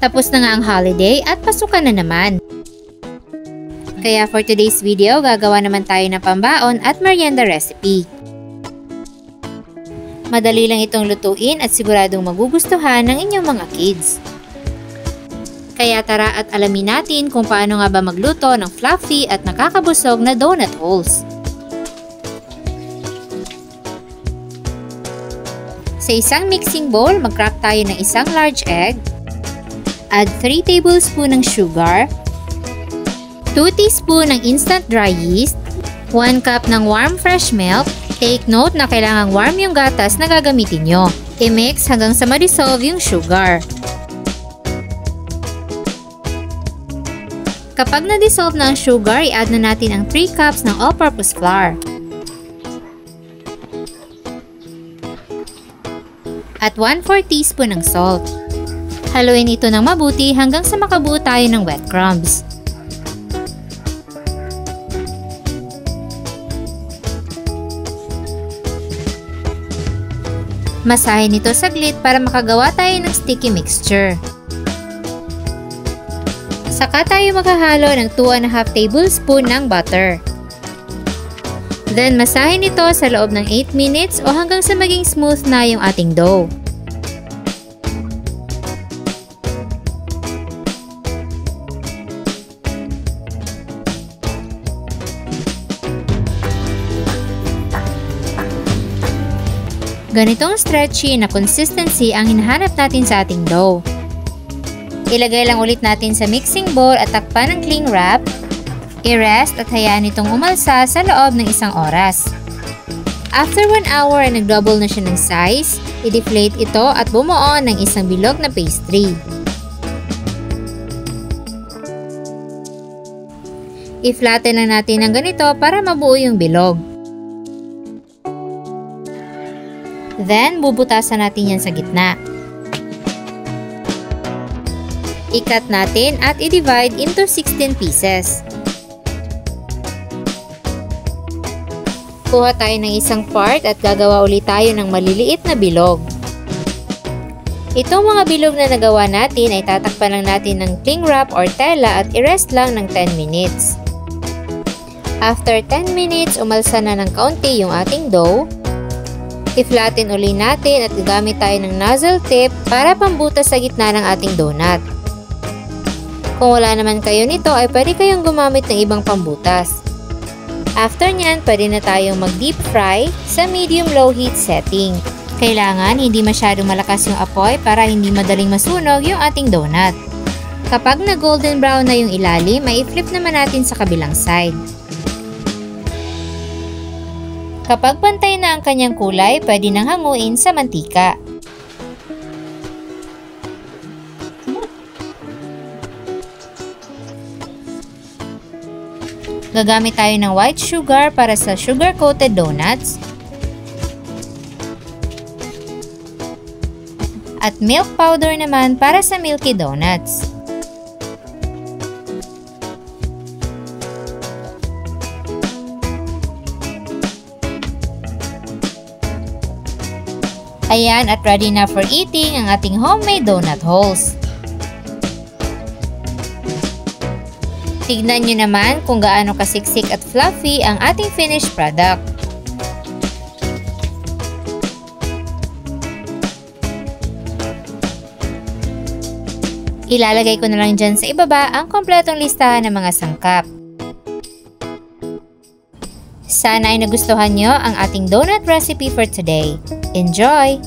Tapos na nga ang holiday at pasukan na naman. Kaya for today's video, gagawa naman tayo ng pambaon at merienda recipe. Madali lang itong lutuin at siguradong magugustuhan ng inyong mga kids. Kaya tara at alamin natin kung paano nga ba magluto ng fluffy at nakakabusog na donut holes. Sa isang mixing bowl, mag-crack tayo ng isang large egg. Add 3 tablespoon ng sugar, 2 teaspoon ng instant dry yeast, 1 cup ng warm fresh milk. Take note na kailangang warm yung gatas na gagamitin nyo. I-mix hanggang sa ma-dissolve yung sugar. Kapag na-dissolve na ang sugar, i-add na natin ang 3 cups ng all-purpose flour. At 1/4 teaspoon ng salt. Haluin ito ng mabuti hanggang sa makabuo tayo ng wet crumbs. Masahin ito saglit para makagawa tayo ng sticky mixture. Saka tayo maghahalo ng 2½ tablespoon ng butter. Then masahin ito sa loob ng 8 minutes o hanggang sa maging smooth na yung ating dough. Ganitong stretchy na consistency ang hinahanap natin sa ating dough. Ilagay lang ulit natin sa mixing bowl at takpan ng cling wrap. I-rest at hayaan itong umalsa sa loob ng 1 oras. After 1 hour ay nag-double na siya ng size, i-deflate ito at bumuo ng isang bilog na pastry. I-flatten lang natin ng ganito para mabuo yung bilog. Then, bubutasan natin yan sa gitna. I-cut natin at i-divide into 16 pieces. Kuha tayo ng isang part at gagawa ulit tayo ng maliliit na bilog. Itong mga bilog na nagawa natin ay tatakpan lang natin ng cling wrap or tela at i-rest lang ng 10 minutes. After 10 minutes, umalsa na ng kaunti yung ating dough. I-flatten ulit natin at gagamit tayo ng nozzle tip para pambutas sa gitna ng ating donut. Kung wala naman kayo nito ay pwede kayong gumamit ng ibang pambutas. After nyan, pwede na tayong mag-deep fry sa medium-low heat setting. Kailangan hindi masyadong malakas yung apoy para hindi madaling masunog yung ating donut. Kapag na golden brown na yung ilalim, ay i-flip naman natin sa kabilang side. Kapag pantay na ang kanyang kulay, pwede nang hanguin sa mantika. Gagamit tayo ng white sugar para sa sugar-coated donuts. At milk powder naman para sa milky donuts. Ayan, at ready na for eating ang ating homemade donut holes. Tignan nyo naman kung gaano kasiksik at fluffy ang ating finished product. Ilalagay ko na lang dyan sa ibaba ang kompletong listahan ng mga sangkap. Sana ay nagustuhan nyo ang ating donut recipe for today. Enjoy!